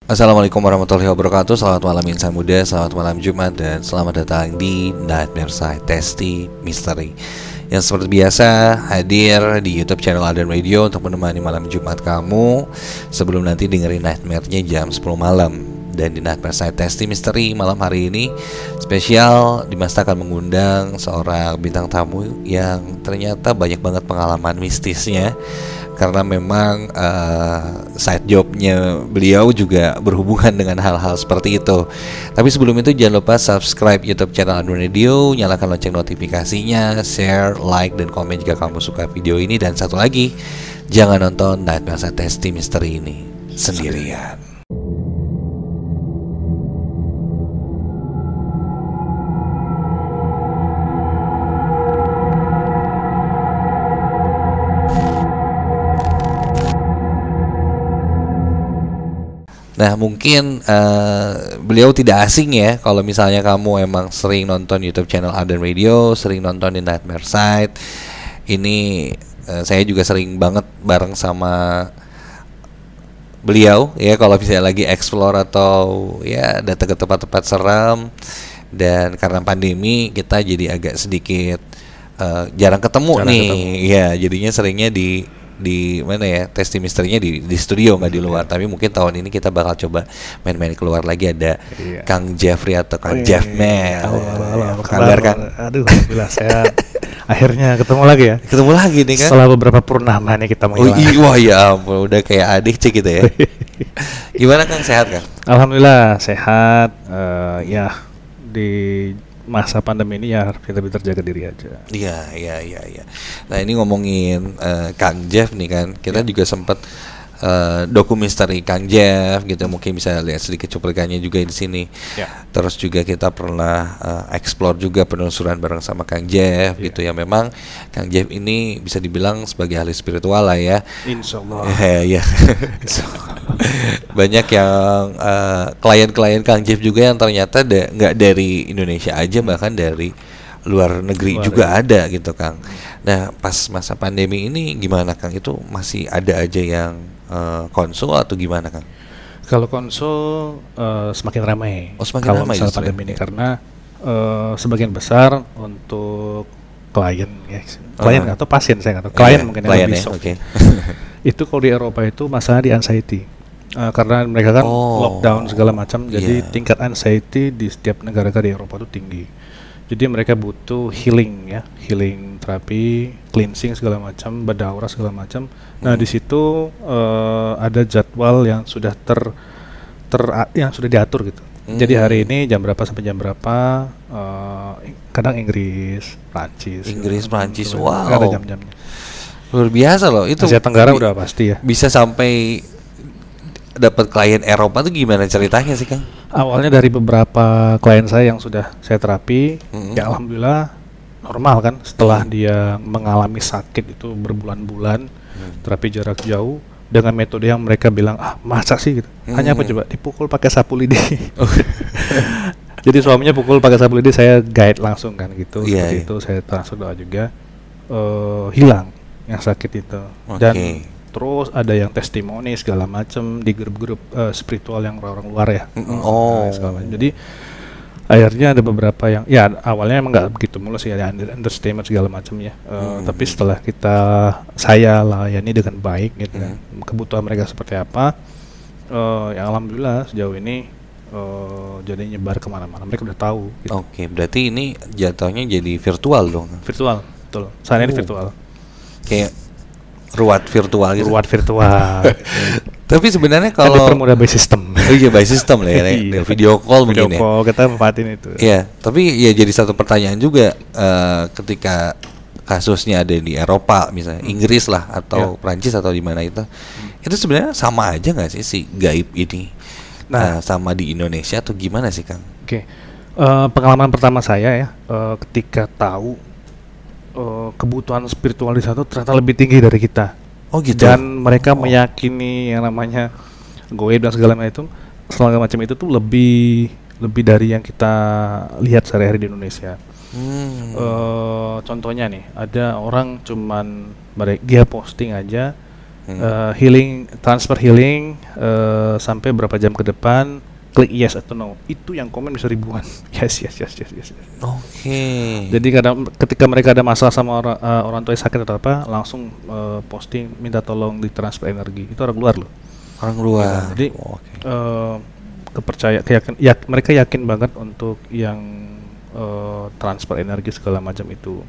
Assalamualaikum warahmatullahi wabarakatuh. Selamat malam insan muda, selamat malam Jumat, dan selamat datang di Nightmare Side Testy Mystery yang seperti biasa hadir di YouTube channel Alden Radio untuk menemani malam Jumat kamu sebelum nanti dengerin Nightmare-nya jam 10 malam. Dan di Nightmare Side Testy Mystery malam hari ini spesial, Dimas akan mengundang seorang bintang tamu yang ternyata banyak banget pengalaman mistisnya. Karena memang side jobnya beliau juga berhubungan dengan hal-hal seperti itu. Tapi sebelum itu jangan lupa subscribe YouTube channel Alden Radio, nyalakan lonceng notifikasinya, share, like, dan komen jika kamu suka video ini. Dan satu lagi, jangan nonton Nightmare Side Testy Mystery ini sendirian. Nah mungkin beliau tidak asing ya kalau misalnya kamu emang sering nonton YouTube channel Alden Radio, sering nonton di Nightmare Side. Ini saya juga sering banget bareng sama beliau ya kalau misalnya lagi explore atau ya datang ke tempat-tempat seram. Dan karena pandemi kita jadi agak sedikit jarang ketemu nih. Ya jadinya seringnya di mana ya, Testy Mystery-nya di studio nggak di luar. Tapi mungkin tahun ini kita bakal coba main-main keluar lagi. Ada Kang Jeffrey atau Kang Jeffman. Halo, kabar Kang? Aduh, alhamdulillah saya akhirnya ketemu lagi ya. Ketemu lagi nih kan? Setelah beberapa purnama nih kita menghilang. Wah ya ampun, udah kayak adik cek gitu ya. Gimana Kang, sehat Kang? Alhamdulillah sehat. Ya di masa pandemi ini ya kita lebih terjaga diri aja. Iya. Nah ini ngomongin Kang Jeff nih kan, kita juga sempat dokumisteri Kang Jeff gitu, mungkin bisa lihat sedikit cuplikannya juga di sini. Ya. Terus juga kita pernah explore juga penelusuran bareng sama Kang Jeff gitu ya. Memang Kang Jeff ini bisa dibilang sebagai ahli spiritual lah ya. Insyaallah. Ya. Banyak yang klien-klien Kang Jeff juga yang ternyata nggak dari Indonesia aja, bahkan dari luar negeri juga ada gitu Kang. Nah pas masa pandemi ini gimana Kang, itu masih ada aja yang konsul atau gimana Kang? Kalau konsul semakin ramai. Semakin kalau ramai misalnya pandemi ini karena sebagian besar untuk klien ya, klien atau pasien saya nggak tahu. Klien mungkin yang lebih sok. Itu kalau di Eropa itu masalah di anxiety. Karena mereka kan lockdown segala macam, jadi tingkat anxiety di setiap negara di Eropa itu tinggi. Jadi mereka butuh healing ya, healing terapi, cleansing segala macam, badaura segala macam. Nah di situ ada jadwal yang sudah yang sudah diatur gitu. Jadi hari ini jam berapa sampai jam berapa, kadang Inggris, Prancis, wow. Ada jam-jamnya. Luar biasa loh itu. Asia Tenggara udah pasti ya. Bisa sampai dapat klien Eropa tuh gimana ceritanya sih Kang? Awalnya dari beberapa klien saya yang sudah saya terapi, ya alhamdulillah normal kan. Setelah dia mengalami sakit itu berbulan-bulan, terapi jarak jauh dengan metode yang mereka bilang masa sih gitu. Hanya apa coba dipukul pakai sapu lidi. Jadi suaminya pukul pakai sapu lidi, saya guide langsung kan gitu. Seperti itu saya transfer doa juga, hilang yang sakit itu. Dan terus ada yang testimoni segala macam di grup-grup spiritual yang orang luar ya. Segala macam. Jadi akhirnya ada beberapa yang ya awalnya emang nggak begitu mulus ya, ada understatement segala macam ya. Tapi setelah saya layani dengan baik gitu kan, kebutuhan mereka seperti apa, ya alhamdulillah sejauh ini jadi nyebar kemana-mana, mereka udah tahu gitu. Berarti ini jatuhnya jadi virtual dong? Virtual, betul. Saat ini virtual. Kayak ruwet virtual gitu. Tapi sebenarnya kalau dipermudah by system. By system lah ya. Video call mungkin ya. Video call kita manfaatin itu. Iya, tapi ya jadi satu pertanyaan juga ketika kasusnya ada di Eropa misalnya, Inggris lah atau Prancis atau di mana itu sebenarnya sama aja nggak sih si gaib ini? Sama di Indonesia atau gimana sih Kang? Pengalaman pertama saya ya, ketika tahu kebutuhan spiritual di sana ternyata lebih tinggi dari kita. Gitu. Dan mereka meyakini yang namanya goib dan segala macam itu tuh lebih dari yang kita lihat sehari-hari di Indonesia. Contohnya nih, ada orang cuman dia posting aja healing, transfer healing sampai berapa jam ke depan, klik yes atau no. Itu yang komen bisa ribuan. Yes. Oke. Jadi kadang ketika mereka ada masalah sama orang tua yang sakit atau apa, langsung posting minta tolong ditransfer energi. Itu orang luar loh. Orang luar. Ya, jadi mereka yakin banget untuk yang transfer energi segala macam itu.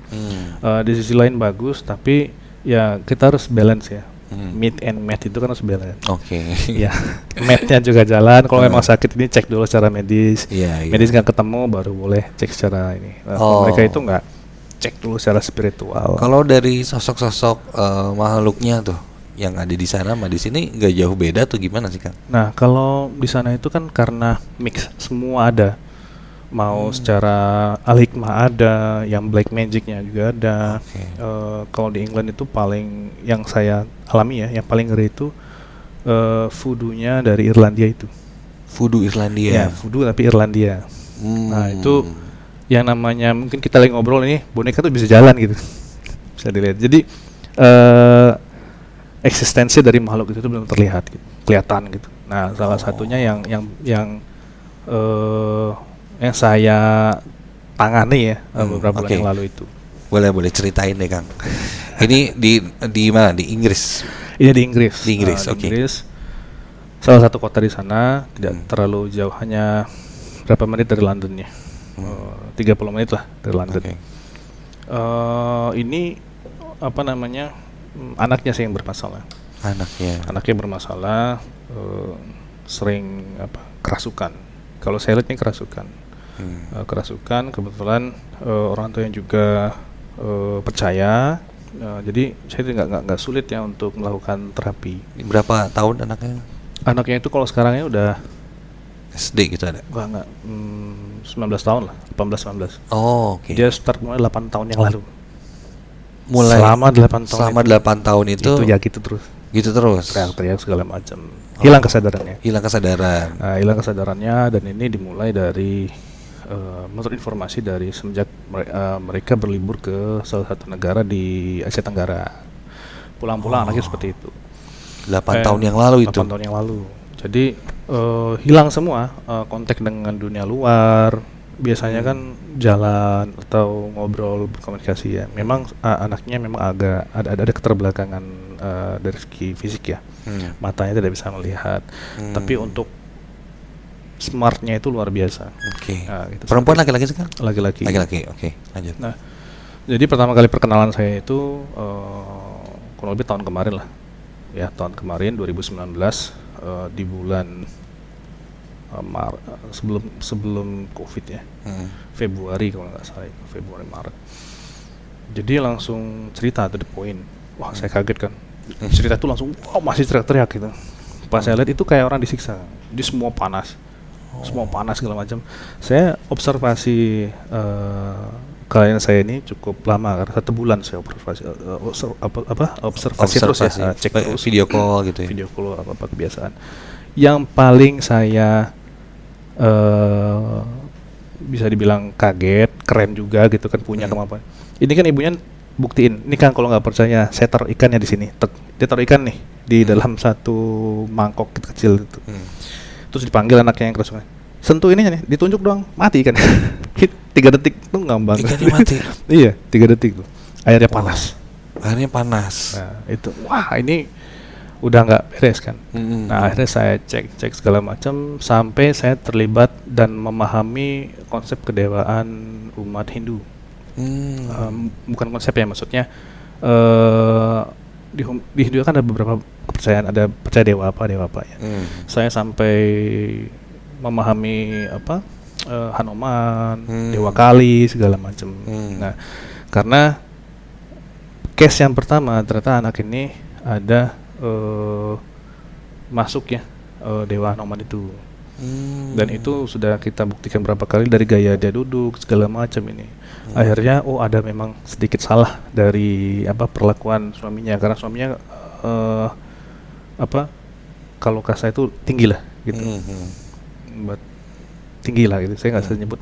Di sisi lain bagus, tapi ya kita harus balance ya. Meet and match itu kan harus balance. Oke. Ya, match-nya juga jalan. Kalau memang sakit ini cek dulu secara medis. Medis nggak ketemu baru boleh cek secara ini. Mereka itu nggak cek dulu secara spiritual. Kalau dari sosok-sosok makhluknya tuh yang ada di sana sama di sini nggak jauh beda tuh gimana sih Kang? Nah, kalau di sana itu kan karena mix semua ada. Mau secara al-hikmah ada, yang black magicnya juga ada. Kalau di England itu paling yang saya alami ya, yang paling ngeri itu voodoo-nya dari Irlandia itu. Voodoo Irlandia. Ya, voodoo tapi Irlandia. Nah, itu yang namanya mungkin kita lagi ngobrol ini boneka tuh bisa jalan gitu. Bisa dilihat. Jadi eksistensi dari makhluk itu belum terlihat gitu, kelihatan gitu. Nah, salah satunya yang saya tangani ya beberapa bulan yang lalu itu. Boleh ceritain deh Kang. Ini di mana? Di Inggris. Ini di Inggris. Di Inggris, oke. Inggris. Salah satu kota di sana, tidak terlalu jauh, hanya berapa menit dari Londonnya. 30 menit lah dari London. Ini apa namanya? Anaknya sih yang bermasalah. Anaknya bermasalah, sering kerasukan. Kalau saya lihat ini kerasukan. Kerasukan, kebetulan orang tua yang juga percaya, jadi saya nggak sulit ya untuk melakukan terapi. Berapa tahun anaknya? Anaknya itu kalau sekarangnya udah SD gitu ada? Enggak, 19 tahun lah, 18-19. Oke. Dia start mulai 8 tahun yang lalu. Selama 8 tahun itu ya gitu terus. Gitu terus. Teriak-teriak segala macam. Hilang kesadarannya. Hilang kesadarannya dan ini dimulai dari menurut informasi dari semenjak mereka berlibur ke salah satu negara di Asia Tenggara. Pulang-pulang anaknya seperti itu. 8 tahun yang lalu itu. 8 tahun yang lalu. Jadi hilang semua kontak dengan dunia luar. Biasanya kan jalan atau ngobrol, berkomunikasi ya. Memang anaknya memang agak ada keterbelakangan dari segi fisik ya. Matanya tidak bisa melihat. Tapi untuk smartnya itu luar biasa. Nah, gitu. Perempuan laki-laki sekarang? Laki-laki. Oke. Lanjut. Nah, jadi pertama kali perkenalan saya itu kurang lebih tahun kemarin lah. Ya, tahun kemarin 2019 di bulan sebelum COVID ya. Februari kalau nggak salah, Februari Maret. Jadi langsung cerita to the point. Wah, saya kaget kan. Cerita itu langsung masih teriak-teriak gitu. Pas saya lihat itu kayak orang disiksa. Dia semua panas. Semua panas segala macam. Saya observasi klien saya ini cukup lama karena 1 bulan saya observasi terus ya, cek terus video call gitu ya. Video call apa kebiasaan. Yang paling saya bisa dibilang kaget, keren juga gitu kan, punya kemampuan. Ini kan ibunya buktiin. Ini kan kalau nggak percaya, saya taruh ikannya di sini. Dia taruh ikan nih di dalam satu mangkok kecil itu. Terus dipanggil anaknya yang kerasukan. Sentuh ininya nih, ditunjuk doang, mati kan. 3 detik tuh ngambang. Ikannya mati. Iya, 3 detik tuh. Airnya panas. Nah, itu wah, ini udah nggak beres kan. Nah, akhirnya saya cek segala macam sampai saya terlibat dan memahami konsep kedewaan umat Hindu. Bukan konsep ya, maksudnya di Hindu kan ada beberapa kepercayaan, ada percaya dewa apa ya. Saya sampai memahami Hanuman, Dewa Kali segala macam. Nah, karena case yang pertama ternyata anak ini ada masuk ya Dewa Hanuman itu. Dan itu sudah kita buktikan berapa kali dari gaya dia duduk segala macam ini. Akhirnya ada memang sedikit salah dari perlakuan suaminya, karena suaminya kalau kasta itu tinggi lah gitu. Tinggi lah gitu, saya nggak bisa nyebut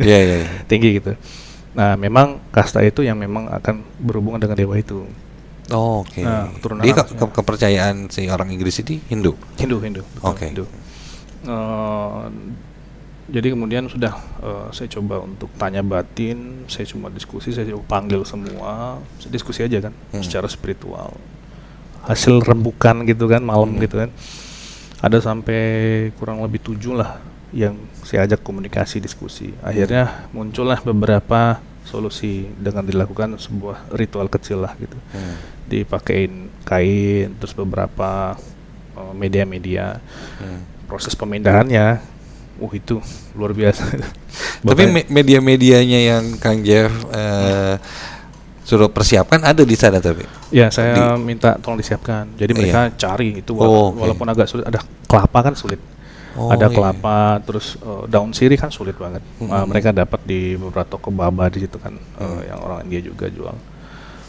yeah. Tinggi gitu. Nah, memang kasta itu yang memang akan berhubungan dengan dewa itu. Oke. Nah, keturunan Dia Arabnya. kepercayaan si orang Inggris ini Hindu. Hindu, betul, Oke. Hindu. Eh, jadi kemudian sudah saya coba untuk tanya batin, saya cuma diskusi, saya coba panggil semua, diskusi aja kan, secara spiritual. Hasil rembukan gitu kan, malam gitu kan. Ada sampai kurang lebih 7 lah yang saya ajak komunikasi, diskusi. Akhirnya muncullah beberapa solusi dengan dilakukan sebuah ritual kecil lah gitu. Dipakein kain, terus beberapa media-media. Proses pemindahannya, itu luar biasa. Tapi media-medianya yang Kang Jeff suruh persiapkan ada di sana tapi. Ya, saya minta tolong disiapkan. Jadi mereka cari itu walaupun agak sulit. Ada kelapa kan sulit. Ada kelapa, terus daun sirih kan sulit banget. Mereka dapat di beberapa toko baba di situ kan, yang orang India juga jual.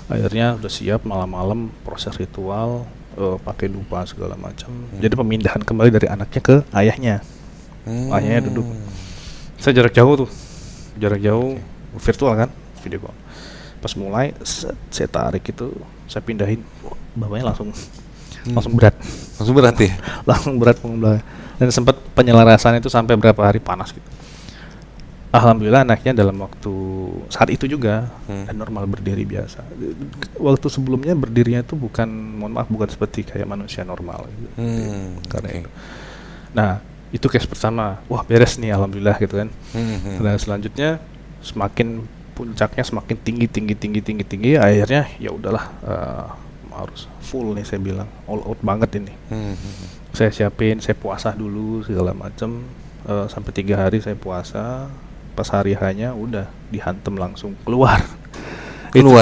Akhirnya udah siap malam-malam proses ritual, pakai dupa segala macam. Jadi pemindahan kembali dari anaknya ke ayahnya. Ayahnya duduk. Saya jarak jauh virtual kan, video call. Pas mulai saya tarik itu, saya pindahin, bapaknya langsung berat. Langsung berat ya? Langsung berat pengumpulannya. Dan sempat penyelarasan itu sampai berapa hari panas gitu. Alhamdulillah anaknya dalam waktu saat itu juga dan normal berdiri biasa. Waktu sebelumnya berdirinya itu bukan seperti kayak manusia normal gitu. Karena itu. Nah, itu case pertama. Wah, beres nih alhamdulillah gitu kan. Nah, selanjutnya semakin puncaknya semakin tinggi, akhirnya ya udahlah, harus full nih, saya bilang all out banget ini. Saya siapin, saya puasa dulu segala macam, sampai 3 hari saya puasa. Pas hari hanya udah dihantem langsung keluar. Itu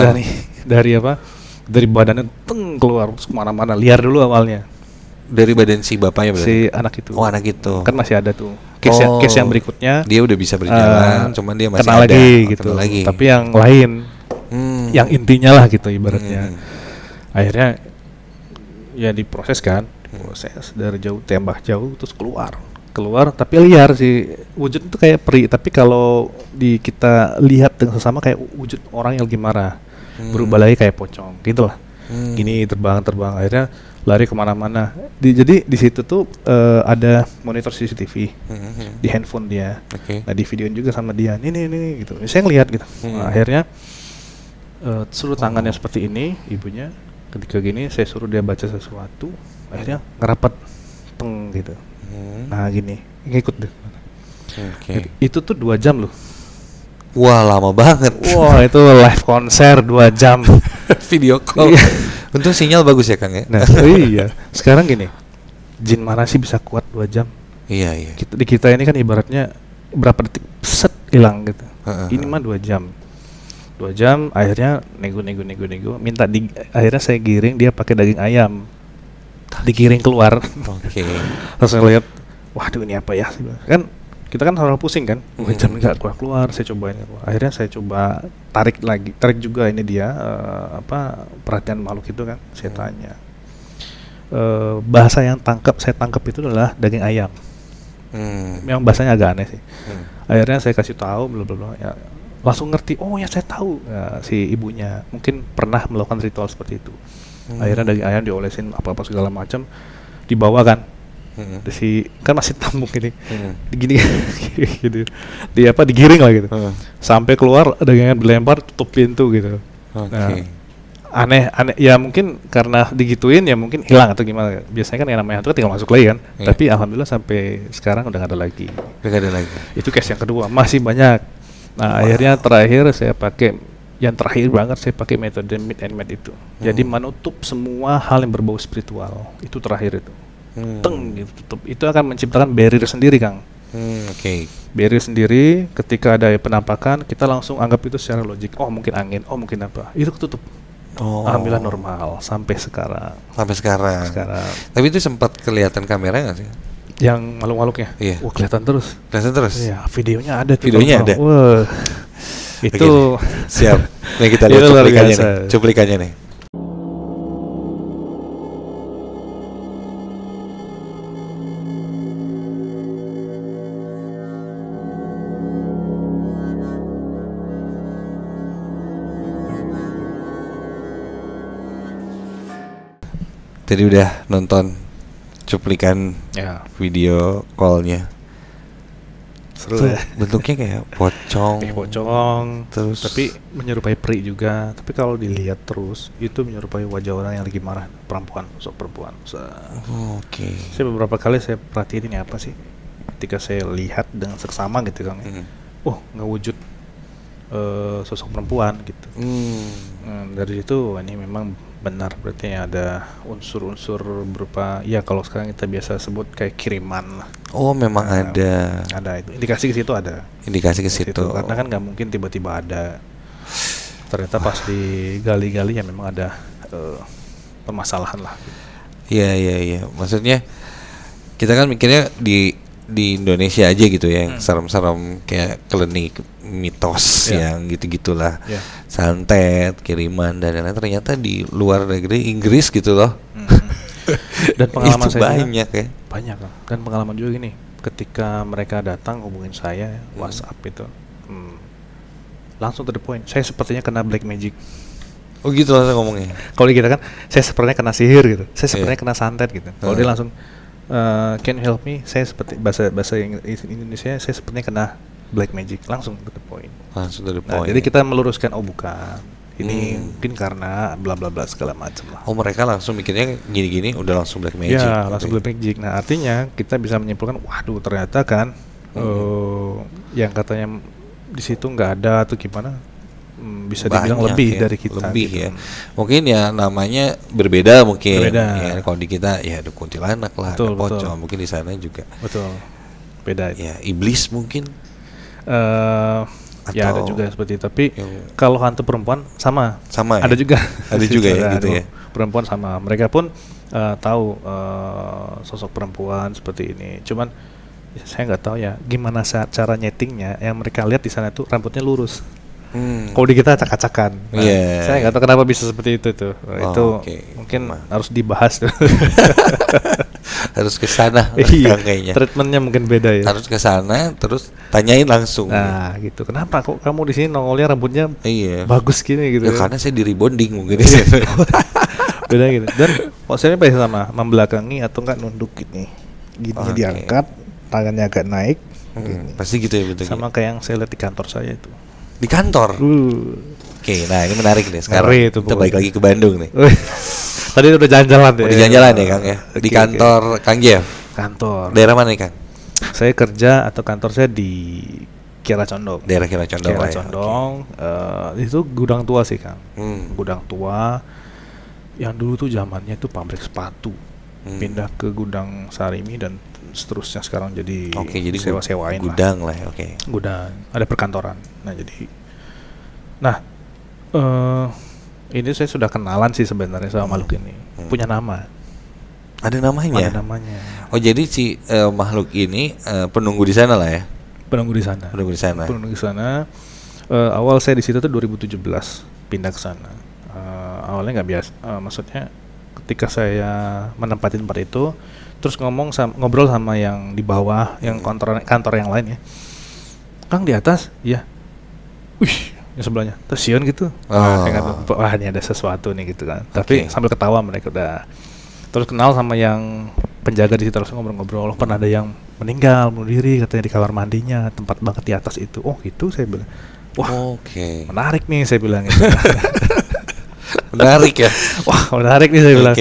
dari apa? Dari badannya keluar terus kemana-mana, liar dulu awalnya. Dari badan si bapaknya berarti? Si anak itu. Oh, anak itu. Kan masih ada tuh. Case yang berikutnya dia udah bisa berjalan, cuman dia masih kena ada lagi gitu. lagi. Tapi yang lain, yang intinya lah gitu ibaratnya. Akhirnya ya diproses dari jauh, tembak jauh, terus keluar tapi liar sih, wujud itu kayak peri, tapi kalau kita lihat dengan sesama kayak wujud orang yang lagi marah, berubah lagi kayak pocong gitu lah. Gini terbang akhirnya lari kemana-mana. Jadi di situ tuh ada monitor CCTV di handphone dia. Nah, di videoin juga sama dia, nih gitu, saya ngelihat gitu. Nah, akhirnya suruh tangannya seperti ini ibunya. Ketika gini saya suruh dia baca sesuatu, akhirnya ngerapat gitu. Nah, gini ngikut deh. Itu tuh 2 jam loh. Wah, lama banget. Wah, itu live konser 2 jam. Video call. Untung sinyal bagus ya Kang ya. Nah, iya. Sekarang gini, jin mana sih bisa kuat 2 jam? Iya. Di kita ini kan ibaratnya berapa detik set hilang gitu. Ini mah 2 jam. 2 jam, akhirnya nego, minta akhirnya saya giring dia pakai daging ayam, digiring keluar. Terus saya lihat, waduh ini apa ya? Kan kita kan selalu pusing kan, 2 jam nggak keluar. Saya cobain, akhirnya saya coba tarik juga ini dia, perhatian makhluk itu kan. Saya tanya, bahasa yang saya tangkap itu adalah daging ayam. Memang bahasanya agak aneh sih. Akhirnya saya kasih tahu, ya, langsung ngerti. Oh ya, saya tahu. Ya, si ibunya mungkin pernah melakukan ritual seperti itu. Akhirnya daging ayam diolesin apa segala macam, dibawa kan. Kan masih tambung ini, gini gitu, digiring lah gitu, sampai keluar daging ayam dilempar, tutup pintu gitu. Nah, aneh ya, mungkin karena digituin ya mungkin hilang atau gimana. Biasanya kan yang namanya hantu tinggal masuk lagi kan. Tapi alhamdulillah sampai sekarang udah nggak ada lagi. Itu case yang kedua, masih banyak. Nah, akhirnya terakhir saya pakai metode meet and match itu. Jadi menutup semua hal yang berbau spiritual. Itu terakhir itu. Gitu, tutup. Itu akan menciptakan barrier sendiri, Kang. Barrier sendiri. Ketika ada penampakan, kita langsung anggap itu secara logik. Oh, mungkin angin, oh mungkin apa. Itu ketutup. Alhamdulillah normal sampai sekarang. Tapi itu sempat kelihatan kamera nggak sih? Yang makhluk-makhluknya? Iya. Wah, kelihatan terus. Iya, videonya ada. Wah, itu siap. Nih kita lihat cuplikannya nih. tadi udah nonton cuplikan Ya, video call-nya. seru Tuh, ya. bentuknya kayak pocong. Kayak pocong, Terus tapi menyerupai peri juga. Tapi kalau dilihat terus, itu menyerupai wajah orang yang lagi marah, perempuan, sosok perempuan. Oke. Saya beberapa kali saya perhatiin ini apa sih? Ketika saya lihat dengan seksama gitu kan, oh nggak wujud sosok perempuan gitu. Dari situ ini memang benar, berarti ada unsur-unsur berupa, ya kalau sekarang kita biasa sebut kayak kiriman lah. Oh, memang ada Itu indikasi ke situ ada. indikasi ke situ. Karena kan nggak mungkin tiba-tiba ada. Ternyata pas digali-gali ya memang ada permasalahan lah. Iya. Maksudnya kita kan mikirnya di Indonesia aja gitu ya, yang serem-serem kayak klinik mitos yang gitu-gitulah. Santet, kiriman dan lain-lain, ternyata di luar negeri Inggris gitu loh. Dan pengalaman itu saya banyak ya. Banyak kan. Dan pengalaman juga gini, ketika mereka datang hubungin saya WhatsApp itu, langsung to the point. Saya sepertinya kena black magic. Oh gitu langsung ngomongnya. Kalau di kita kan, saya sepertinya kena sihir gitu. Saya sepertinya kena santet gitu. Kalau dia langsung, can you help me? Saya seperti bahasa Indonesia, saya sepertinya kena black magic. Langsung to the point. Langsung dari Nah, point. jadi kita meluruskan, oh bukan, ini mungkin karena bla bla bla segala macam lah. Oh, mereka langsung mikirnya gini-gini udah langsung black magic. Ya, langsung black magic. Nah, artinya kita bisa menyimpulkan, waduh ternyata kan yang katanya di situ nggak ada atau gimana, bisa dibilang Banyak lebih ya, dari kita. lebih gitu. ya. Mungkin ya namanya berbeda mungkin. Berbeda. Ya, kalau di kita ya ada kuntilanak lah, Betul, ada pocong. betul. Mungkin di sana juga. Betul, beda. Ya, iblis mungkin. Ya ada Atau juga seperti itu. Tapi yang- kalau hantu perempuan sama Sama ada ya? juga. Ada juga ya, Ada gitu ya. Perempuan sama, mereka pun tahu sosok perempuan seperti ini. Cuman saya nggak tahu ya gimana cara nyetingnya. Yang mereka lihat di sana tuh rambutnya lurus. Kalau di kita acak-acakan. Nah, Yeah. saya nggak tahu kenapa bisa seperti itu tuh. Itu oke. mungkin Emang. harus dibahas tuh. Harus ke sana Iya, kayaknya. treatmentnya mungkin beda ya. Harus ke sana terus tanyain langsung. Nah, gitu. Kenapa kok kamu di sini nongolnya rambutnya Iya. bagus gini gitu? Ya, karena saya di rebonding mungkin di situ. Beda gitu. Dan konsepnya pasti sama, membelakangi atau enggak nunduk gini. Gini Oke. diangkat, tangannya agak naik. Pasti gitu ya bentuknya. Sama kayak yang saya lihat di kantor saya itu. Di kantor. Oke, nah ini menarik nih sekarang. Ngeri itu Kita pokoknya. balik lagi ke Bandung nih. Tadi udah jalan-jalan deh. Udah jalan-jalan ya Kang ya. Di Oke, kantor Kang Jeff. Kantor. Daerah mana nih Kang? Saya kerja atau kantor saya di Kiara Condong. Daerah Kiara Condong. Kiara lah ya. Condong. Itu gudang tua sih Kang. Hmm. Gudang tua. Yang dulu tuh zamannya itu pabrik sepatu. Pindah ke gudang Sarimi dan seterusnya sekarang jadi Oke, jadi sewa-sewain lah. gudang lah ya. Oke. Gudang, ada perkantoran. Nah ini saya sudah kenalan sih sebenarnya sama makhluk ini. Punya nama. Ada namanya. Ada namanya. Oh, jadi si makhluk ini penunggu di sana lah ya. Penunggu di sana. Penunggu di sana. Penunggu di sana. Awal saya di situ tuh 2017 pindah ke sana. Awalnya nggak biasa. Maksudnya ketika saya menempati tempat itu, terus ngobrol sama yang di bawah, yang kantor yang lain ya. Kang di atas, ya. Wih, yang sebelahnya tersiun gitu. Saya nggak tahu, wah ini ada sesuatu nih gitu kan. Tapi sambil ketawa mereka udah. Terus kenal sama yang penjaga di situ, terus ngobrol-ngobrol. Pernah ada yang meninggal, bunuh diri katanya di kamar mandinya, tempat banget di atas itu. Oh gitu, saya bilang. Wah, menarik nih saya bilang gitu. Menarik ya. Wah menarik nih saya bilang.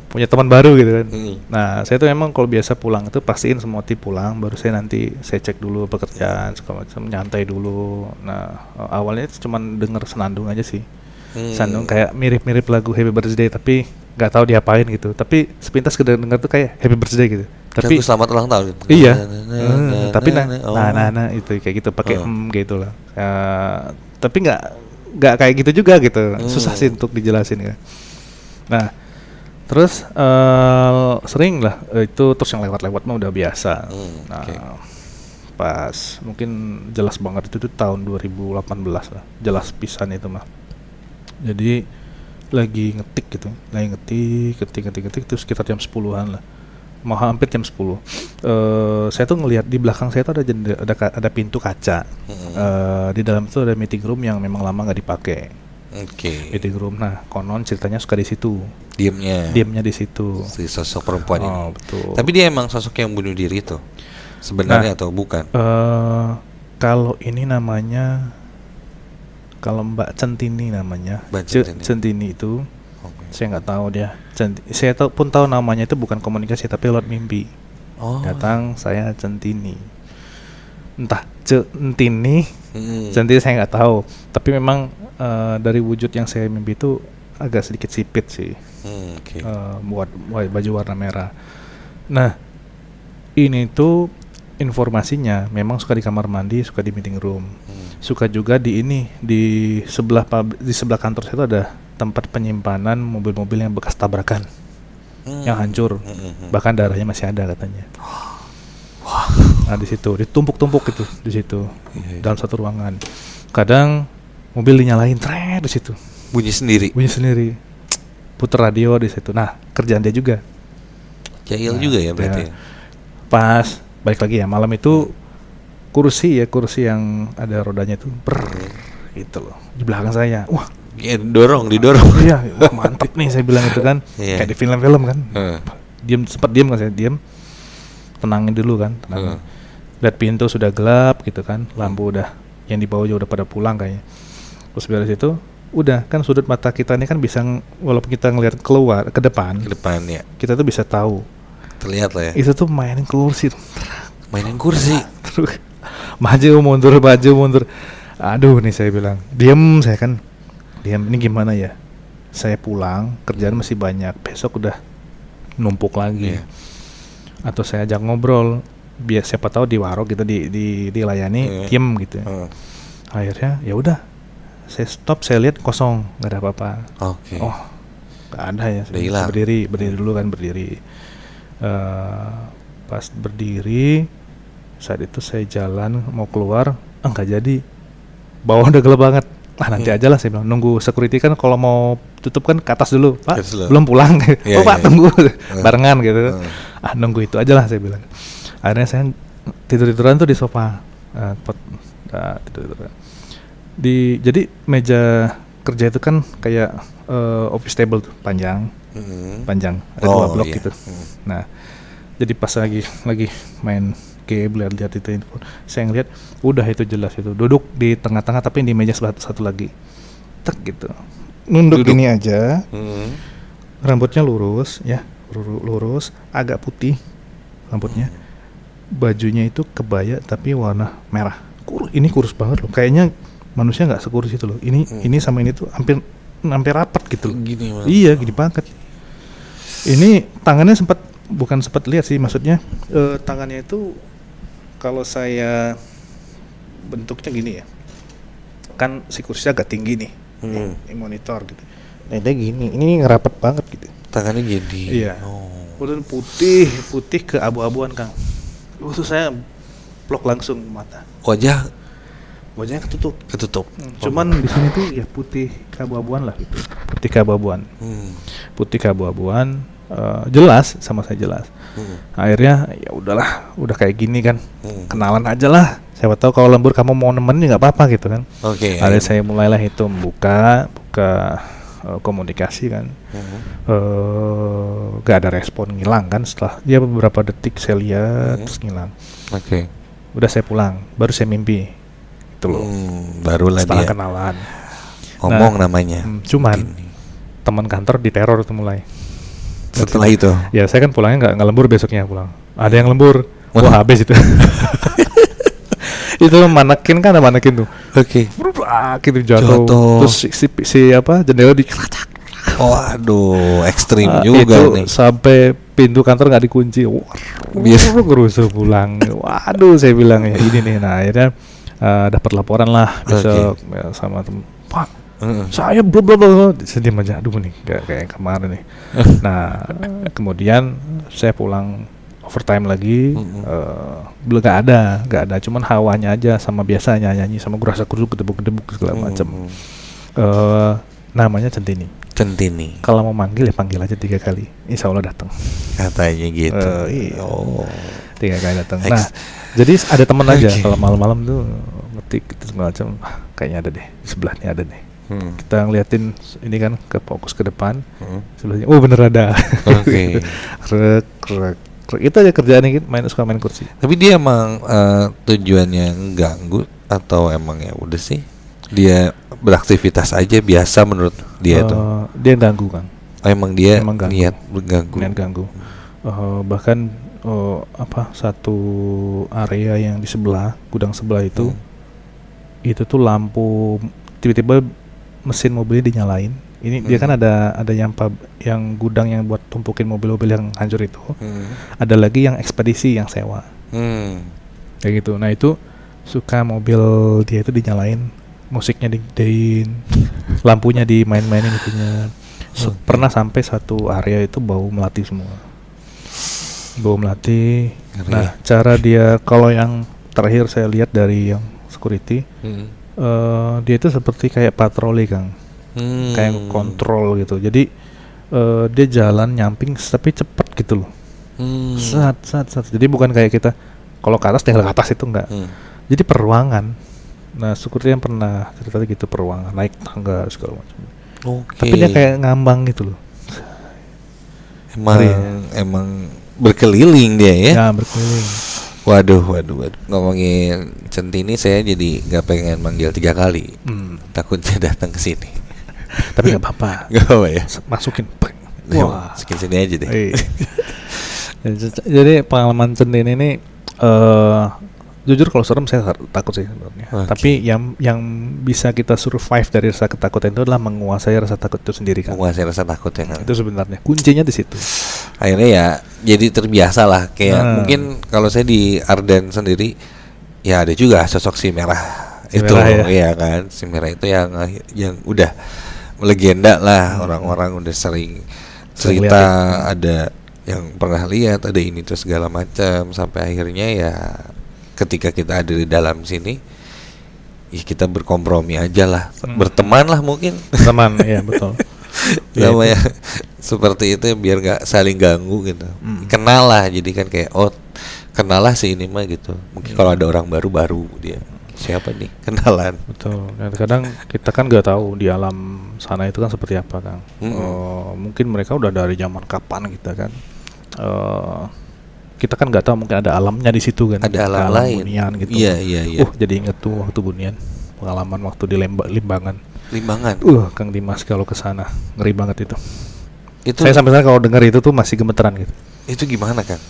Punya teman baru gitu kan. Nah saya tuh emang kalau biasa pulang itu pastiin semua tim pulang, baru saya cek dulu pekerjaan segala macam, nyantai dulu. Nah awalnya cuma denger senandung aja sih. Senandung kayak mirip-mirip lagu Happy Birthday tapi nggak tahu diapain gitu. Tapi sepintas kedenger tuh kayak Happy Birthday gitu. Tapi lagu selamat ulang tahun. Iya. Tapi nah itu kayak gitu pakai gitu lah. Tapi nggak kayak gitu juga gitu. Susah sih untuk dijelasin ya. Nah terus sering lah itu, terus yang lewat-lewat mah udah biasa. Pas mungkin jelas banget itu tuh tahun 2018 lah, jelas pisan itu mah. Jadi lagi ngetik terus sekitar jam 10-an lah, mau hampir jam 10. Saya tuh ngelihat di belakang saya tuh ada pintu kaca. Di dalam itu ada meeting room yang memang lama nggak dipakai. Meeting room. Nah, konon ceritanya suka di situ. diemnya di situ. si sosok perempuan ini. Betul. Tapi dia emang sosok yang bunuh diri itu sebenarnya atau bukan? Kalau ini namanya, kalau Mbak Centini namanya, Centini itu, saya nggak tahu dia. Saya tahu namanya itu bukan komunikasi tapi lewat mimpi. Datang saya Centini, entah Centini, Centini saya nggak tahu. Tapi memang dari wujud yang saya mimpi itu agak sedikit sipit sih, buat baju warna merah. Nah, ini tuh informasinya memang suka di kamar mandi, suka di meeting room, suka juga di sebelah kantor saya itu ada tempat penyimpanan mobil-mobil yang bekas tabrakan, yang hancur, bahkan darahnya masih ada katanya. Nah di situ ditumpuk-tumpuk itu di situ, dalam satu ruangan. Kadang mobil dinyalain, di situ. Bunyi sendiri. Puter radio di situ. Nah kerjaan dia juga. Jahil juga ya berarti. Pas balik lagi ya malam itu kursi yang ada rodanya itu gitu loh di belakang saya. Wah, didorong. Iya, mantap nih saya bilang itu kan. Kayak di film-film kan. Sempat diam kan, saya diam. Tenangin dulu kan, lihat pintu sudah gelap gitu kan, lampu udah yang di bawah juga udah pada pulang kayaknya. Terus beres itu udah kan sudut mata kita ini kan bisa, walaupun kita ngelihat keluar ke depan ya, kita tuh bisa tahu. Terlihat lah ya. Itu tuh mainin kursi. Terus maju mundur. Aduh nih saya bilang, saya kan diam. Ini gimana ya? Saya pulang, kerjaan masih banyak. Besok udah numpuk lagi. Atau saya ajak ngobrol, biar siapa tahu di warung kita dilayani, diem gitu. Akhirnya ya udah, saya stop, saya lihat kosong, nggak ada apa-apa. Nggak ada ya. Saya berdiri dulu kan, pas berdiri, saat itu saya jalan mau keluar, nggak jadi, bawah udah gelap banget. Nanti aja lah saya bilang, nunggu security kan kalau mau tutup kan ke atas dulu, Pak belum pulang. Pak tunggu barengan gitu. Nunggu itu aja lah saya bilang. Akhirnya saya tidur-tiduran tuh di sofa, tidur-tiduran. Jadi meja kerja itu kan kayak office table tuh, panjang, ada 2 blok gitu. Nah, jadi pas lagi main game, lihat itu, saya ngeliat udah itu jelas itu duduk di tengah-tengah tapi di meja satu lagi, gitu, nunduk gini aja, rambutnya lurus ya, lurus, agak putih rambutnya, bajunya itu kebaya tapi warna merah, ini kurus banget loh, kayaknya manusia nggak sekurus itu loh, ini sama ini tuh hampir rapat gitu loh. Iya gini banget. Ini tangannya bukan sempat lihat sih, maksudnya tangannya itu kalau saya bentuknya gini ya, kan si kursi agak tinggi nih, ini monitor gitu. Nah dia gini, ini ngerapat banget gitu. Tangannya gini. Iya. Udah putih ke abu-abuan Kang. Terus saya plok langsung mata. Wajahnya ketutup. Cuman di sini tuh ya putih keabu-abuan lah gitu. Putih keabu-abuan. Jelas sama saya jelas. Akhirnya ya udahlah, udah kayak gini kan, kenalan aja lah. Siapa tahu kalau lembur kamu mau nemenin nggak apa-apa gitu kan. Akhirnya saya mulailah itu buka komunikasi kan. Gak ada respon, ngilang kan. Setelah dia beberapa detik saya lihat terus ngilang. Udah saya pulang, baru saya mimpi itu loh. Barulah setelah dia kenalan ngomong namanya. Cuman teman kantor diteror itu mulai. Setelah itu ya saya kan pulangnya nggak lembur, besoknya pulang ada yang lembur. Wah habis itu. Itu manekin kan, ada manekin tuh. Gitu jatuh. Terus si jendela dikelacak. Waduh, ekstrim juga itu nih. Sampai pintu kantor nggak dikunci. Gerusu pulang. Waduh, saya bilang ya ini nih. Nah akhirnya dapat laporan lah besok ya, sama temen. Pak, saya belum sedih aja, aduh nih kayak kemarin nih. Nah kemudian saya pulang overtime lagi, belum nggak ada, cuman hawanya aja sama biasanya nyanyi sama gerasa gerusuk gedebuk segala macam. Namanya Centini. Kalau mau manggil ya panggil aja 3 kali, insya Allah datang. Katanya gitu. 3 kali datang. Nah jadi ada teman aja kalau malam-malam tuh ngetik gitu segala macam, kayaknya ada deh di sebelahnya ada deh. Kita ngeliatin ini kan ke fokus ke depan, sebelahnya, oh bener ada. Oke. Krek, krek, krek. Itu aja kerjaannya gitu, suka main kursi. Tapi dia emang tujuannya ganggu atau emang ya udah sih dia beraktivitas aja biasa menurut dia tuh? Dia ganggu kan. Emang dia ganggu. niat mengganggu. Niat ganggu. Bahkan satu area yang di sebelah gudang sebelah itu tuh lampu tiba-tiba mesin mobilnya dinyalain. Ini dia kan ada yang gudang yang buat tumpukin mobil-mobil yang hancur itu. Ada lagi yang ekspedisi yang sewa. Kayak gitu. Nah itu suka mobil dia itu dinyalain, musiknya digedein, lampunya dimain-mainin itunya. Pernah sampai satu area itu bau melati semua. Bau melati. Nah, cara dia kalau yang terakhir saya lihat dari yang security, dia itu seperti kayak patroli, Kang. Kayak kontrol gitu. Jadi dia jalan nyamping tapi cepat gitu loh. Sat. Jadi bukan kayak kita kalau ke atas tinggal ke atas itu enggak. Jadi per ruangan. Nah, security yang pernah cerita gitu, per ruangan, naik tangga segala macam. Tapi dia kayak ngambang gitu loh. Emang berkeliling dia ya? Ya, berkeliling. Waduh. Ngomongin Centini saya jadi nggak pengen manggil 3 kali. Takutnya datang ke sini. Tapi nggak apa-apa. Nggak apa ya? Masukin. Wah, masukin sini aja deh. Jadi pengalaman Centini ini jujur kalau serem saya takut sih sebenarnya. Tapi yang bisa kita survive dari rasa ketakutan itu adalah menguasai rasa takut itu sendiri, kan. Menguasai rasa takut ya, kan. Itu sebenarnya kuncinya di situ. Akhirnya ya jadi terbiasa lah. Kayak mungkin kalau saya di Arden sendiri ya ada juga sosok si merah itu, ya kan. Si merah itu yang udah legenda lah, orang-orang udah sering cerita, ada yang pernah lihat, ada ini terus segala macam, sampai akhirnya ya ketika kita ada di dalam sini, ya kita berkompromi aja lah, berteman lah mungkin. Teman, ya betul. Namanya seperti itu biar nggak saling ganggu gitu. Kenal lah, jadi kan kayak kenal lah si ini mah gitu. Mungkin kalau ada orang baru dia siapa nih, kenalan. Betul. Dan kadang kita kan nggak tahu di alam sana itu kan seperti apa, Kang. Mungkin mereka udah dari zaman kapan kita kan. Kita kan nggak tahu, mungkin ada alamnya di situ kan, ada alam lain, Bunian gitu. Iya. Jadi inget tuh waktu Bunian, pengalaman waktu di Limbangan. Kang Dimas kalau ke sana ngeri banget itu. Saya sampai sekarang kalau dengar itu tuh masih gemeteran gitu. Itu gimana, Kang?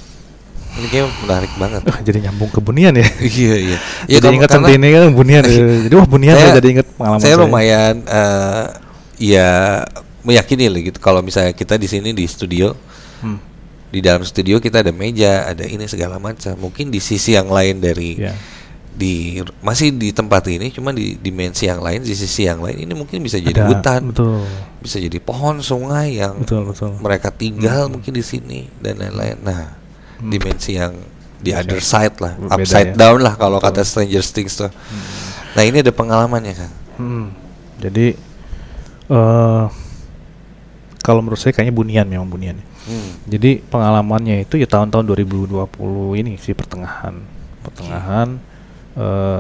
Ini kayak menarik banget. Jadi nyambung ke Bunian ya. Iya. Jadi ingat Centini kan Bunian. Jadi Bunian jadi ingat pengalaman saya. Saya lumayan ya meyakini lah gitu. Kalau misalnya kita di sini di studio. Di dalam studio kita ada meja, ada ini segala macam. Mungkin di sisi yang lain dari masih di tempat ini, cuma di dimensi yang lain, di sisi yang lain ini mungkin bisa jadi hutan, bisa jadi pohon, sungai yang mereka tinggal mungkin di sini dan lain-lain. Nah, dimensi yang di other side lah, upside down lah kalau kata Stranger Things tuh. Nah, ini ada pengalamannya, kan. Jadi kalau menurut saya kayaknya Bunian. Jadi pengalamannya itu ya tahun-tahun 2020 ini sih pertengahan.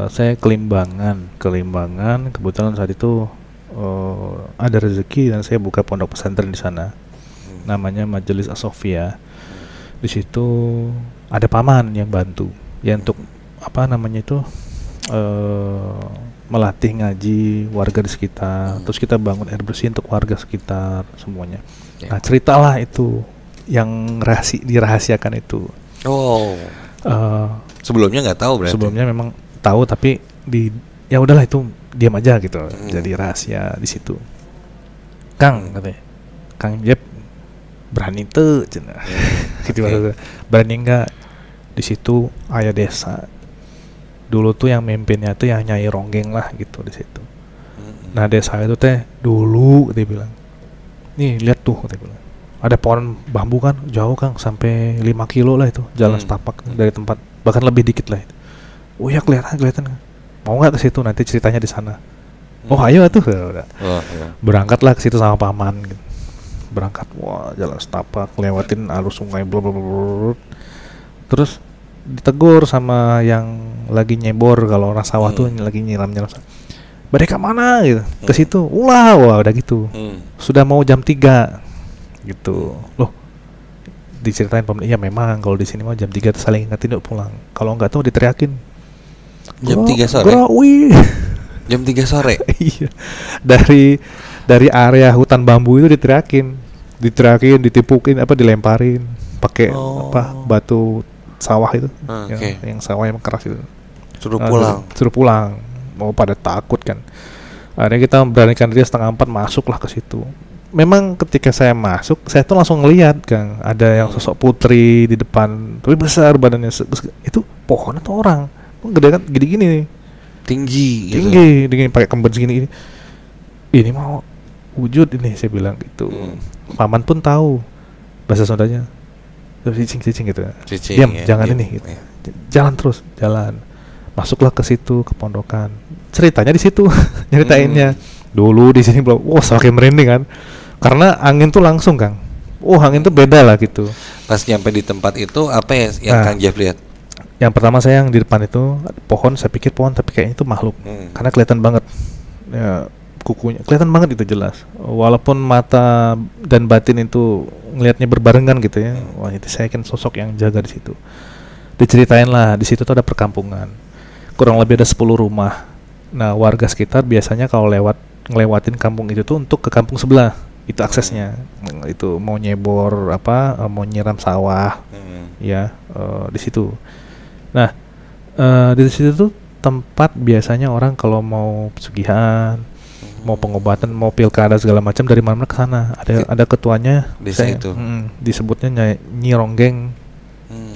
Saya ke Limbangan. Kebetulan saat itu ada rezeki dan saya buka pondok pesantren di sana. Namanya Majelis As-Sofia. Di situ ada paman yang bantu. Ya untuk melatih ngaji warga di sekitar. Terus kita bangun air bersih untuk warga sekitar semuanya. Nah, ceritalah itu yang dirahasiakan itu. Sebelumnya nggak tahu berarti. Sebelumnya memang tahu tapi ya udahlah itu diam aja gitu. Jadi rahasia di situ. Kang katanya. Kang Jeb berani tuh cenah. Gitu berani enggak? Di situ ayah desa. Dulu tuh yang mimpinnya tuh yang Nyai Ronggeng lah gitu di situ. Nah, desa itu teh dulu dia bilang. Nih lihat tuh dia bilang. Ada pohon bambu kan jauh, Kang, sampai 5 kilo lah itu jalan setapak dari tempat, bahkan lebih dikit lah itu. Oh ya kelihatan. Mau nggak ke situ, nanti ceritanya di sana. Oh ayo tuh. Udah. Berangkatlah ke situ sama paman gitu. Berangkat, wah jalan setapak, lewatin arus sungai blablabla. Terus ditegur sama yang lagi nyebor, kalau orang sawah tuh lagi nyiram. mereka mana gitu, ke situ, wah udah gitu, sudah mau jam 3 gitu, loh diceritain pemerintah, iya memang kalau di sini mau jam 3 saling ingetin yuk pulang, kalau nggak tuh diteriakin jam 3 sore. Jam 3 sore. Iya. Dari area hutan bambu itu diteriakin, ditipukin apa dilemparin pakai apa batu sawah itu, yang sawah yang keras itu. Suruh pulang. Mau pada takut kan. Akhirnya kita beranikan diri 3:30 masuklah ke situ. Memang ketika saya masuk, saya tuh langsung ngelihat Kang, ada yang sosok putri di depan, tapi besar badannya. Itu pohon atau orang? Gede kan, gini-gini nih. Tinggi, pakai kemben segini. Ini mau wujud ini, saya bilang gitu. Paman pun tahu bahasa Sundanya. Cicing gitu. Diam, jangan ini gitu. Jalan terus, jalan. Masuklah ke situ, ke pondokan. Ceritanya di situ, nyeritainnya. Dulu di sini belum, semakin merinding kan. Karena angin tuh langsung Kang. Angin tuh beda lah gitu. Pas nyampe di tempat itu apa yang Kang Jeff lihat? Yang pertama saya yang di depan itu pohon, saya pikir pohon tapi kayaknya itu makhluk. Karena kelihatan banget. Ya, kukunya kelihatan banget itu jelas. Walaupun mata dan batin itu ngelihatnya berbarengan gitu ya. Wah, itu saya yakin sosok yang jaga di situ. Diceritain lah, di situ tuh ada perkampungan. Kurang lebih ada 10 rumah. Nah, warga sekitar biasanya kalau ngelewatin kampung itu tuh untuk ke kampung sebelah. Itu aksesnya. Itu mau nyebor mau nyiram sawah. Ya, di situ. Nah, di situ tuh tempat biasanya orang kalau mau pesugihan, mau pengobatan, mau pilkada segala macam dari mana-mana ke sana. Ada ketuanya. Desa itu. Disebutnya Nyi Ronggeng.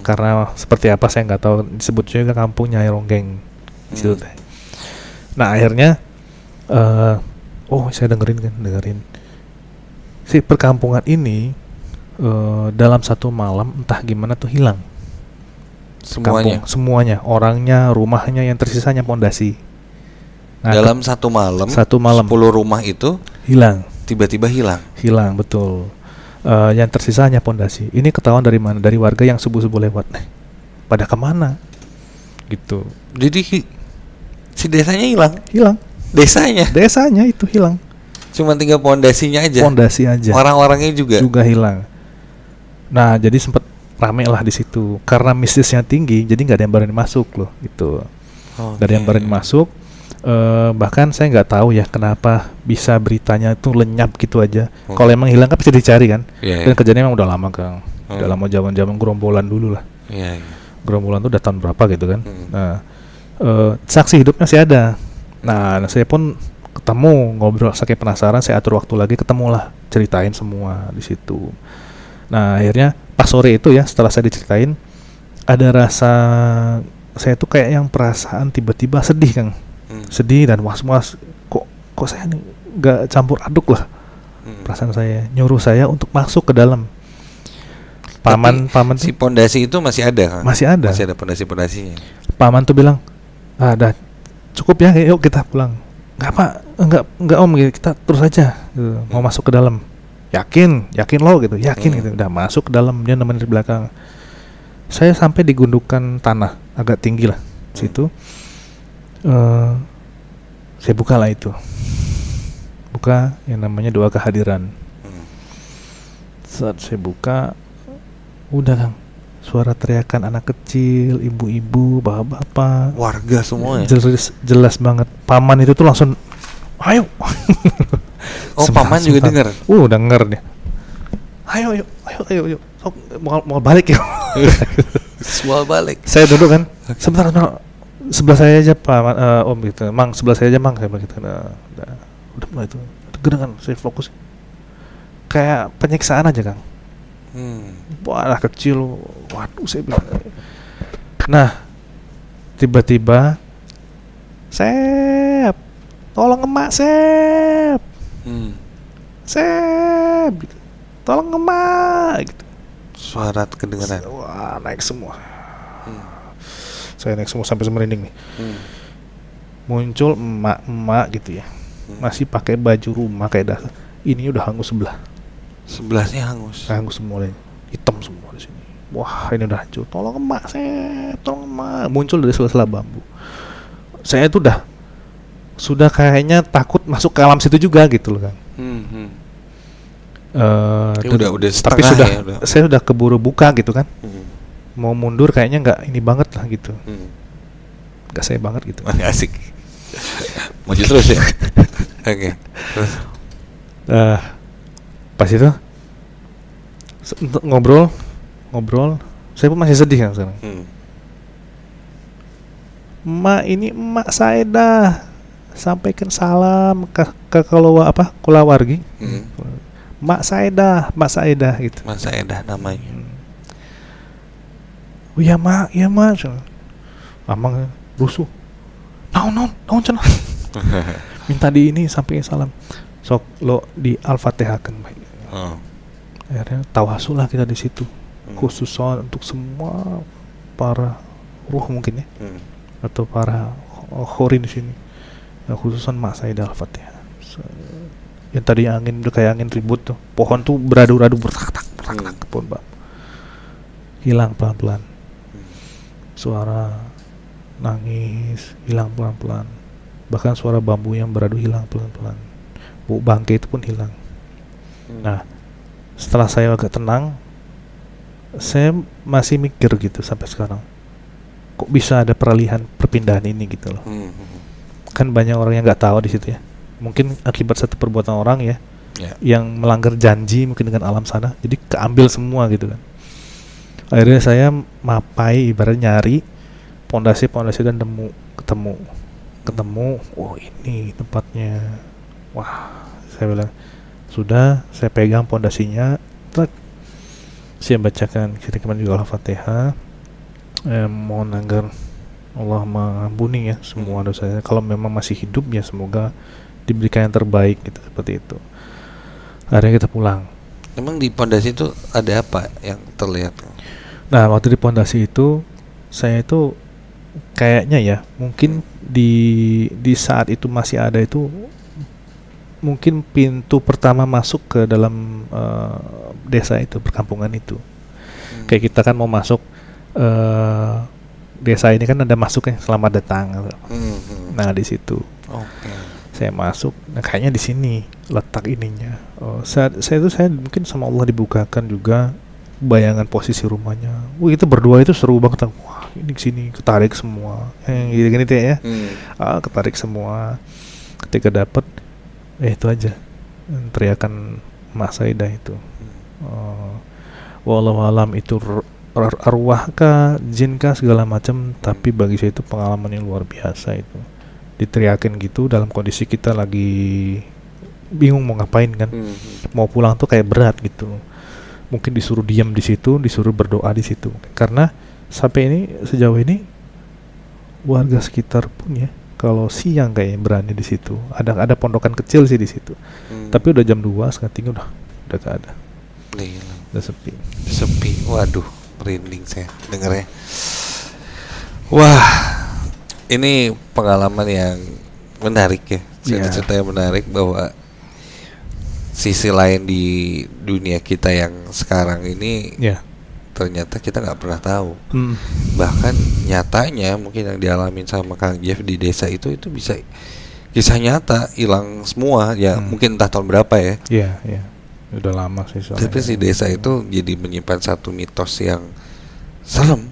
Karena seperti apa saya nggak tahu, disebut juga kampung Nyai Ronggeng. Di situ teh. Nah, akhirnya saya dengerin. Si perkampungan ini dalam satu malam entah gimana tuh hilang. Semuanya, orangnya, rumahnya, yang tersisanya pondasi. Nah, dalam satu malam 10 rumah itu hilang. Tiba-tiba hilang, betul. Yang tersisa hanya pondasi. Ini ketahuan dari mana? Dari warga yang subuh-subuh lewat. Pada kemana? Gitu. Jadi si desanya hilang. Desanya itu hilang. Cuma tinggal pondasi aja. Orang-orangnya juga hilang. Nah, jadi sempat rame lah di situ. Karena mistisnya tinggi, jadi nggak ada yang berani masuk loh. Gitu. Nggak ada yang berani masuk. Bahkan saya nggak tahu ya kenapa bisa beritanya itu lenyap gitu aja. Kalau emang hilang kan bisa dicari kan. Dan kejadiannya emang udah lama Kang. Udah lama, zaman gerombolan dulu lah. Gerombolan tuh udah tahun berapa gitu kan. Nah, saksi hidupnya masih ada. Nah, saya pun ketemu, ngobrol, saking penasaran, saya atur waktu lagi, ketemulah, ceritain semua di situ. Nah, akhirnya pas sore itu ya, setelah saya diceritain, ada rasa, saya tuh kayak yang perasaan tiba-tiba sedih Kang. Sedih dan was-was. Kok saya nih nggak campur aduk lah. Perasaan saya nyuruh saya untuk masuk ke dalam. Paman si pondasi itu masih ada Kang? Masih ada pondasinya. Paman tuh bilang, dah cukup ya, yuk kita pulang. Enggak Om, kita terus aja gitu. Mau masuk ke dalam. Yakin lo gitu, gitu. Udah masuk ke dalam, dia nemenin di belakang. Saya sampai di gundukan tanah agak tinggi lah situ. Saya buka lah itu. Buka yang namanya doa kehadiran. Saat saya buka, udah Kang, suara teriakan anak kecil, ibu-ibu, bapak-bapak, warga semua ya. Jelas banget. Paman itu tuh langsung, ayo. Paman juga dengar. Denger dia. Ayo. So, mau balik ya. Mau balik. Saya duduk kan. Sebentar. Sebelah saya aja Pak, Om gitu. Mang, sebelah saya aja Mang, saya bilang gitu. Udah mulai itu. Gedengan, saya fokus. Kayak penyiksaan aja Kang. Wah, anak kecil. Waduh, saya bilang. Nah, tiba-tiba Sep, tolong emak Sep. Sep gitu. Tolong emak gitu. Suara kedengaran. Wah, naik semua. Saya naik semua sampai merinding nih. Muncul emak-emak gitu ya. Masih pakai baju rumah kayak dasar. Ini udah hangus sebelahnya hangus semua, hitam semua di sini. Wah, ini udah hancur. Tolong emak, tolong emak. Muncul dari sela-sela bambu. Saya tuh udah sudah kayaknya takut masuk ke alam situ juga gitu loh kan. Udah tapi sudah ya, saya sudah keburu buka gitu kan. Mau mundur kayaknya nggak ini banget lah gitu. Nggak saya banget gitu. Asik. Maju terus ya. Oke. Terus pas itu ngobrol, saya pun masih sedih kan sekarang. Emak saya dah sampaikan salam ke kulawargi. Mak saya dah gitu. Mak saya dah namanya. Oh ya mak. Mamang rusuh. Naon cenah. Minta di ini sampaikan salam. Sok lo di Al-Fatihah kan baik. Akhirnya tawasul lah kita di situ. Khususon untuk semua para ruh mungkin ya. Atau para khorin di sini. Khususan mak saya di Al-Fatihah. Yang tadi angin udah kayak angin ribut tuh, pohon tuh beradu-radu bertak-tak pohon bang, hilang pelan-pelan, suara nangis hilang pelan-pelan, bahkan suara bambu yang beradu hilang pelan-pelan, bau bangkai itu pun hilang. Nah setelah saya agak tenang, saya masih mikir gitu sampai sekarang, kok bisa ada perpindahan ini gitu loh. Kan banyak orang yang nggak tahu di situ ya. Mungkin akibat satu perbuatan orang ya, yang melanggar janji mungkin dengan alam sana, jadi keambil semua gitu kan. Akhirnya saya mapai, ibarat nyari pondasi dan ketemu. Oh ini tempatnya. Wah, saya bilang sudah, saya pegang pondasinya, saya bacakan kira-kira juga Al-Fatihah. Mohon agar Allah mengampuni ya semua dosa saya. Kalau memang masih hidup ya semoga diberikan yang terbaik gitu, seperti itu. Akhirnya kita pulang. Emang di pondasi itu ada apa yang terlihat? Nah waktu di pondasi itu saya itu kayaknya ya mungkin di saat itu masih ada itu mungkin pintu pertama masuk ke dalam desa itu, perkampungan itu. Kayak kita kan mau masuk desa ini kan ada masuknya selamat datang. Nah di situ. Saya masuk, nah kayaknya di sini letak ininya. Saya mungkin sama Allah dibukakan juga bayangan posisi rumahnya. Kita berdua itu seru banget. Wah ini kesini ketarik semua, gini ya. Ketarik semua. Ketika dapat, itu aja teriakan Mak Saidah itu. Wallahu alam itu arwah kah, jin kah segala macam. Tapi bagi saya itu pengalaman yang luar biasa itu. Diteriakin gitu dalam kondisi kita lagi bingung mau ngapain kan. Mau pulang tuh kayak berat gitu. Mungkin disuruh diam di situ, disuruh berdoa di situ. Karena sampai ini sejauh ini warga sekitar pun ya kalau siang kayak berani di situ. Ada pondokan kecil sih di situ. Tapi udah jam 2 setengah 3 udah gak ada. Udah sepi. Waduh, merinding saya dengarnya. Wah, ini pengalaman yang menarik ya. Cerita yang menarik bahwa sisi lain di dunia kita yang sekarang ini ternyata kita nggak pernah tahu. Bahkan nyatanya mungkin yang dialamin sama Kang Jeff di desa itu bisa kisah nyata, hilang semua ya. Mungkin entah tahun berapa ya. Iya. Udah lama sih soalnya. Tapi si desa itu jadi menyimpan satu mitos yang serem.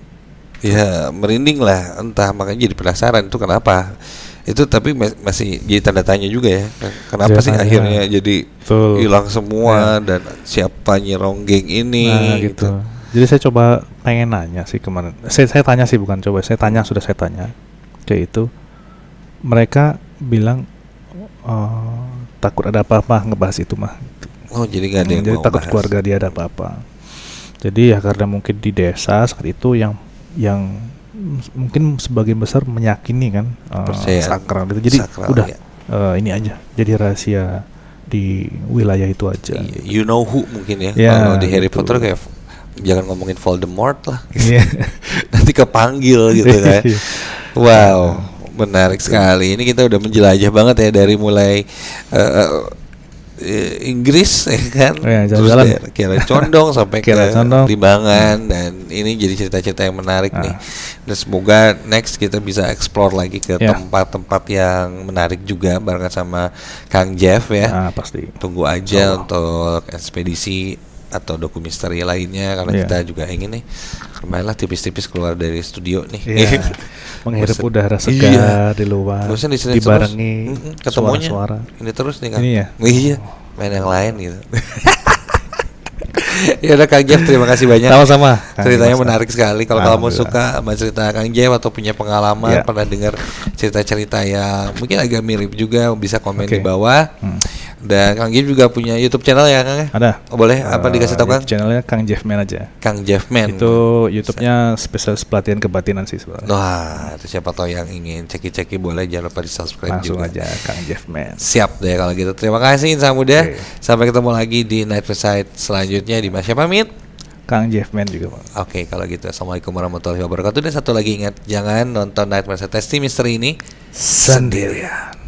Ya merinding lah, entah, makanya jadi penasaran itu kenapa itu. Tapi masih jadi tanda tanya juga ya, kenapa sih akhirnya jadi hilang semua dan siapa nyeronggeng ini gitu. Jadi saya coba pengen nanya sih kemarin, saya tanya sih, bukan coba, saya tanya kayak itu. Mereka bilang takut ada apa-apa ngebahas itu mah. Jadi nggak ada yang jadi mau takut bahas. Keluarga dia ada apa-apa. Jadi ya karena mungkin di desa seperti itu yang mungkin sebagian besar meyakini kan sakral itu. Jadi udah ini aja jadi rahasia di wilayah itu aja. You know who mungkin ya. Kalau di Harry Potter kayak jangan ngomongin Voldemort lah. Nanti kepanggil gitu kan. Wow, menarik sekali. Ini kita udah menjelajah banget ya dari mulai Inggris ya kan, Ya, terus jalan-jalan. daerah Kiara Condong sampai ke Kiara Condong. Limbangan, dan ini jadi cerita-cerita yang menarik nih. Dan semoga next kita bisa explore lagi ke Ya. tempat-tempat yang menarik juga barengan sama Kang Jeff ya. Nah, pasti. Tunggu aja untuk ekspedisi atau dokumisteri lainnya, karena Iya. kita juga ingin nih lumayan lah tipis-tipis keluar dari studio nih. Iya. Menghirup Bosen. udara Iya. segar di luar, Bosan di sini dibarengi terus. Ketemunya suara-suara. ini terus nih kan. Ini ya? Iya, main yang lain gitu. Ya udah Kang Jeff, terima kasih banyak. Sama-sama. Kang Ceritanya Dimas. menarik sekali. Kalau kamu Alhamdulillah. suka sama cerita Kang Jeff atau punya pengalaman, Ya. pernah dengar cerita-cerita yang mungkin agak mirip juga, bisa komen Oke. di bawah. Dan Kang Jeff juga punya YouTube channel ya Kang? Ada. Oh, boleh apa dikasih tahu Kang? YouTube channelnya Kang Jeffman aja. Kang Jeffman. Itu YouTube-nya spesialis pelatihan kebatinan sih sebenarnya. Wah, itu siapa tahu yang ingin ceki-ceki boleh, jangan lupa di subscribe Langsung juga. aja Kang Jeffman. Siap deh kalau gitu. Terima kasih Insan Muda. Oke. Sampai ketemu lagi di Night Side selanjutnya. Dimas siapa pamit? Kang Jeffman juga, Pak. Oke, kalau gitu Assalamualaikum warahmatullahi wabarakatuh. Dan satu lagi ingat, jangan nonton Night Side Testing Misteri ini Sendirian.